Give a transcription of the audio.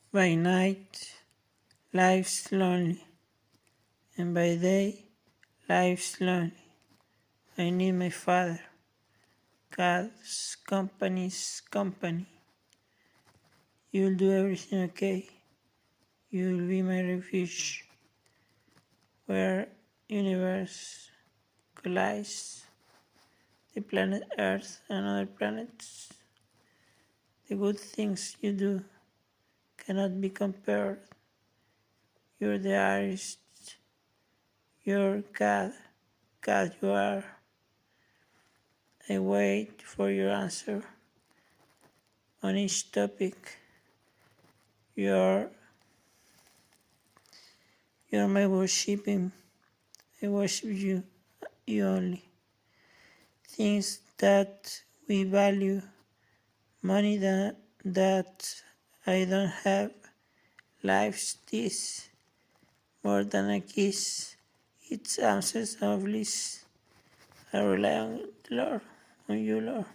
By night, life's lonely, and by day, life's lonely. I need my Father, God's company's company. You'll do everything okay. You'll be my refuge, where universe collides, the planet Earth and other planets. The good things you do cannot be compared. You're the artist, you're God, God you are. I wait for your answer on each topic. You're my worshiping. I worship you, you only. Things that we value, money that I don't have, life's this, more than a kiss. It's answers of bliss. I rely on the Lord, on you, Lord.